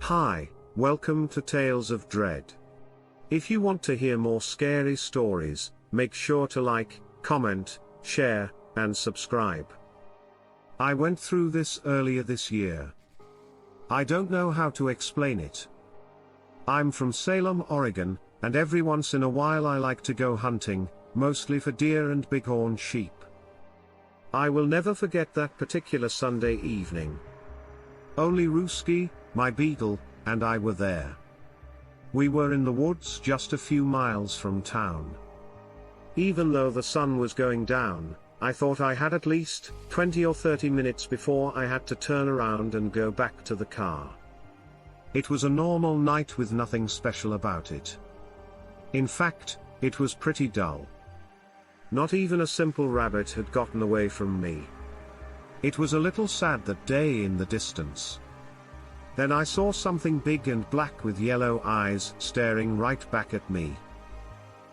Hi, welcome to Tales of Dread. If you want to hear more scary stories, make sure to like, comment, share, and subscribe. I went through this earlier this year. I don't know how to explain it. I'm from Salem, Oregon, and every once in a while I like to go hunting, mostly for deer and bighorn sheep. I will never forget that particular Sunday evening. Only Ruski, my beagle, and I were there. We were in the woods just a few miles from town. Even though the sun was going down, I thought I had at least 20 or 30 minutes before I had to turn around and go back to the car. It was a normal night with nothing special about it. In fact, it was pretty dull. Not even a simple rabbit had gotten away from me. It was a little sad that day in the distance. Then I saw something big and black with yellow eyes staring right back at me.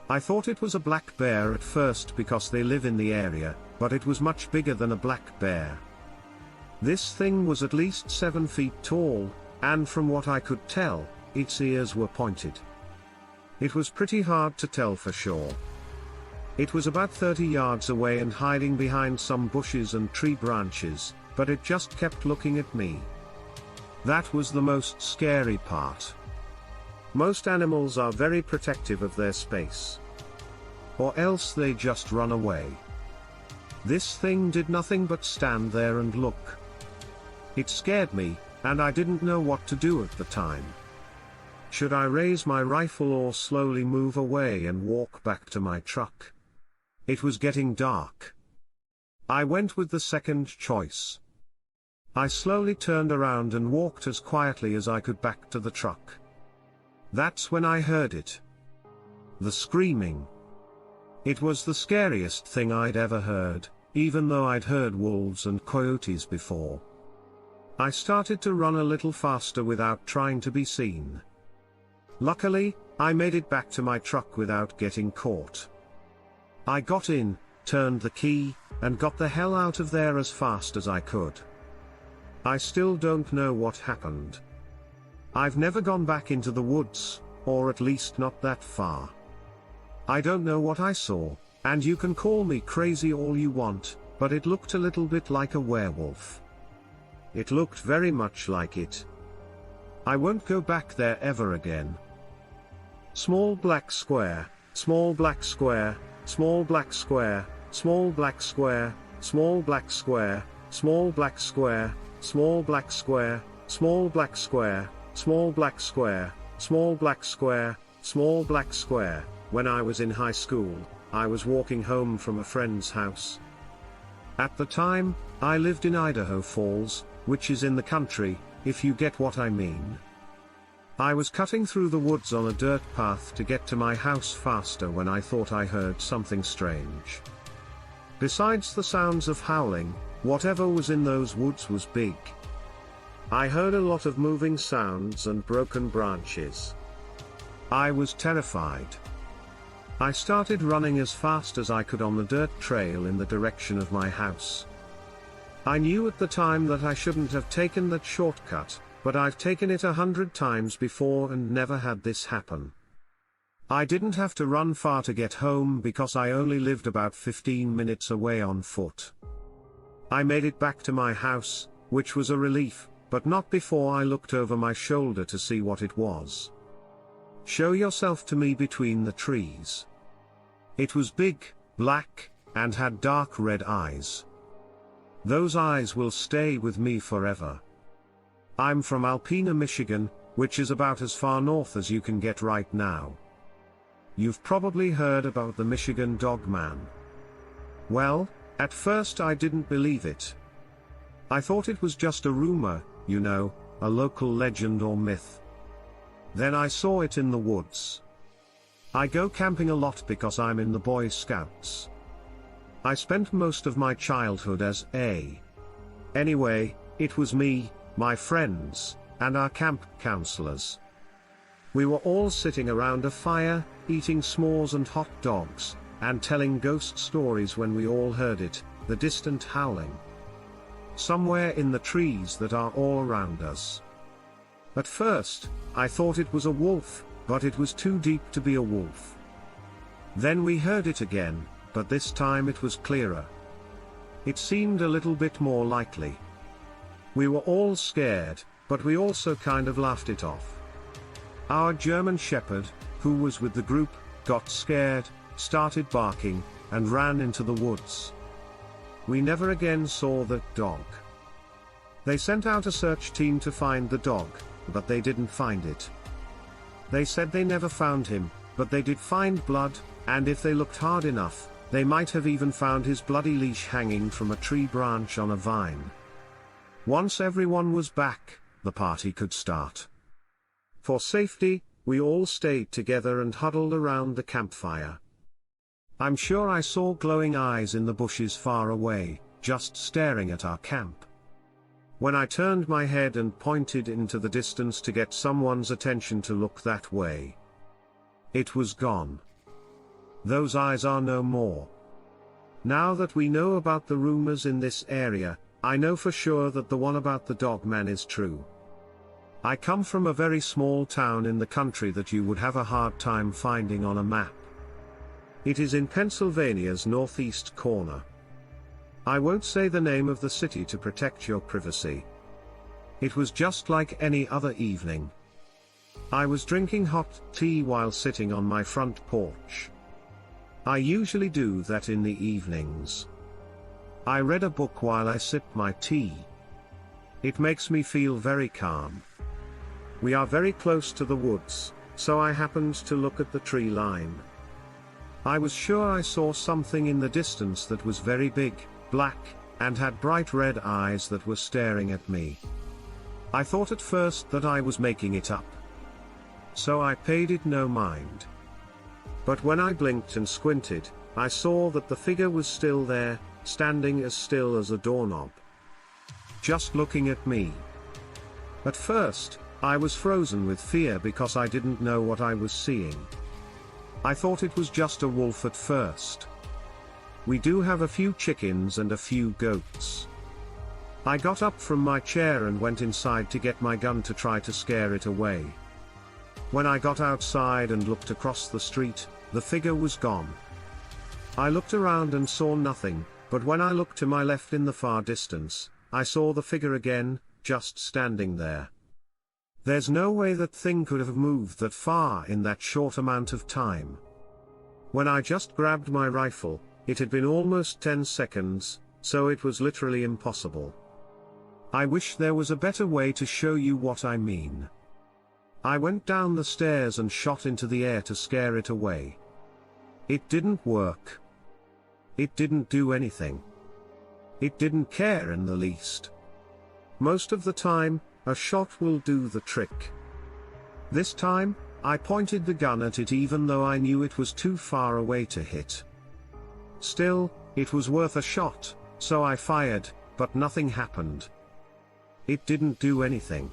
I thought it was a black bear at first because they live in the area, but it was much bigger than a black bear. This thing was at least 7 feet tall, and from what I could tell, its ears were pointed. It was pretty hard to tell for sure. It was about 30 yards away and hiding behind some bushes and tree branches, but it just kept looking at me. That was the most scary part. Most animals are very protective of their space. Or else they just run away. This thing did nothing but stand there and look. It scared me, and I didn't know what to do at the time. Should I raise my rifle or slowly move away and walk back to my truck? It was getting dark. I went with the second choice. I slowly turned around and walked as quietly as I could back to the truck. That's when I heard it. The screaming. It was the scariest thing I'd ever heard, even though I'd heard wolves and coyotes before. I started to run a little faster without trying to be seen. Luckily, I made it back to my truck without getting caught. I got in, turned the key, and got the hell out of there as fast as I could. I still don't know what happened. I've never gone back into the woods, or at least not that far. I don't know what I saw, and you can call me crazy all you want, but it looked a little bit like a werewolf. It looked very much like it. I won't go back there ever again. Small black square, small black square, small black square, small black square, small black square, small black square, small black square, small black square, small black square, small black square, small black square. When I was in high school, I was walking home from a friend's house. At the time, I lived in Idaho Falls, which is in the country, if you get what I mean. I was cutting through the woods on a dirt path to get to my house faster when I thought I heard something strange. Besides the sounds of howling, whatever was in those woods was big. I heard a lot of moving sounds and broken branches. I was terrified. I started running as fast as I could on the dirt trail in the direction of my house. I knew at the time that I shouldn't have taken that shortcut, but I've taken it 100 times before and never had this happen. I didn't have to run far to get home because I only lived about 15 minutes away on foot. I made it back to my house, which was a relief, but not before I looked over my shoulder to see what it was. Show yourself to me between the trees. It was big, black, and had dark red eyes. Those eyes will stay with me forever. I'm from Alpena, Michigan, which is about as far north as you can get right now. You've probably heard about the Michigan dogman. Well, at first I didn't believe it. I thought it was just a rumor, you know, a local legend or myth. Then I saw it in the woods. I go camping a lot because I'm in the Boy Scouts. I spent most of my childhood as a. Anyway, it was me, my friends, and our camp counselors. We were all sitting around a fire, eating s'mores and hot dogs, and telling ghost stories when we all heard it, the distant howling. Somewhere in the trees that are all around us. At first, I thought it was a wolf, but it was too deep to be a wolf. Then we heard it again, but this time it was clearer. It seemed a little bit more likely. We were all scared, but we also kind of laughed it off. Our German shepherd, who was with the group, got scared, started barking, and ran into the woods. We never again saw that dog. They sent out a search team to find the dog, but they didn't find it. They said they never found him, but they did find blood, and if they looked hard enough, they might have even found his bloody leash hanging from a tree branch on a vine. Once everyone was back, the party could start. For safety, we all stayed together and huddled around the campfire. I'm sure I saw glowing eyes in the bushes far away, just staring at our camp. When I turned my head and pointed into the distance to get someone's attention to look that way, it was gone. Those eyes are no more. Now that we know about the rumors in this area, I know for sure that the one about the dogman is true. I come from a very small town in the country that you would have a hard time finding on a map. It is in Pennsylvania's northeast corner. I won't say the name of the city to protect your privacy. It was just like any other evening. I was drinking hot tea while sitting on my front porch. I usually do that in the evenings. I read a book while I sipped my tea. It makes me feel very calm. We are very close to the woods, so I happened to look at the tree line. I was sure I saw something in the distance that was very big, black, and had bright red eyes that were staring at me. I thought at first that I was making it up, so I paid it no mind. But when I blinked and squinted, I saw that the figure was still there, standing as still as a doorknob, just looking at me. At first, I was frozen with fear because I didn't know what I was seeing. I thought it was just a wolf at first. We do have a few chickens and a few goats. I got up from my chair and went inside to get my gun to try to scare it away. When I got outside and looked across the street, the figure was gone. I looked around and saw nothing, but when I looked to my left in the far distance, I saw the figure again, just standing there. There's no way that thing could have moved that far in that short amount of time. When I just grabbed my rifle, it had been almost 10 seconds, so it was literally impossible. I wish there was a better way to show you what I mean. I went down the stairs and shot into the air to scare it away. It didn't work. It didn't do anything. It didn't care in the least. Most of the time, a shot will do the trick. This time, I pointed the gun at it even though I knew it was too far away to hit. Still, it was worth a shot, so I fired, but nothing happened. It didn't do anything.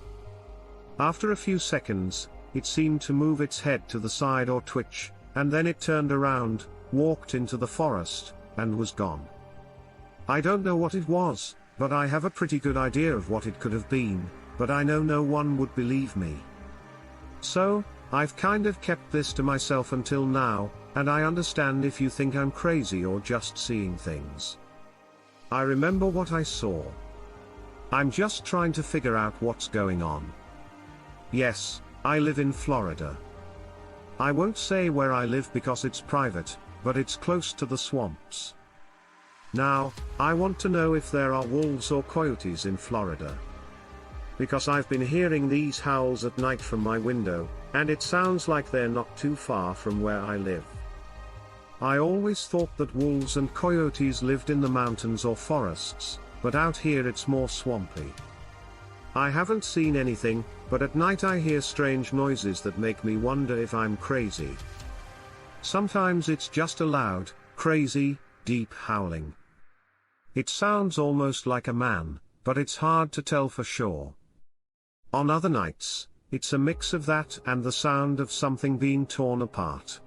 After a few seconds, it seemed to move its head to the side or twitch, and then it turned around, walked into the forest, and was gone. I don't know what it was, but I have a pretty good idea of what it could have been, but I know no one would believe me. So, I've kind of kept this to myself until now, and I understand if you think I'm crazy or just seeing things. I remember what I saw. I'm just trying to figure out what's going on. Yes, I live in Florida. I won't say where I live because it's private, but it's close to the swamps. Now, I want to know if there are wolves or coyotes in Florida. Because I've been hearing these howls at night from my window, and it sounds like they're not too far from where I live. I always thought that wolves and coyotes lived in the mountains or forests, but out here it's more swampy. I haven't seen anything, but at night I hear strange noises that make me wonder if I'm crazy. Sometimes it's just a loud, crazy, deep howling. It sounds almost like a man, but it's hard to tell for sure. On other nights, it's a mix of that and the sound of something being torn apart.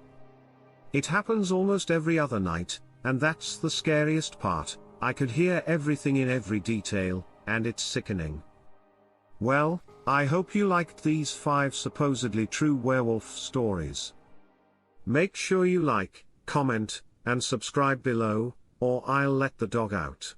It happens almost every other night, and that's the scariest part. I could hear everything in every detail, and it's sickening. Well, I hope you liked these 5 supposedly true werewolf stories. Make sure you like, comment, and subscribe below, or I'll let the dog out.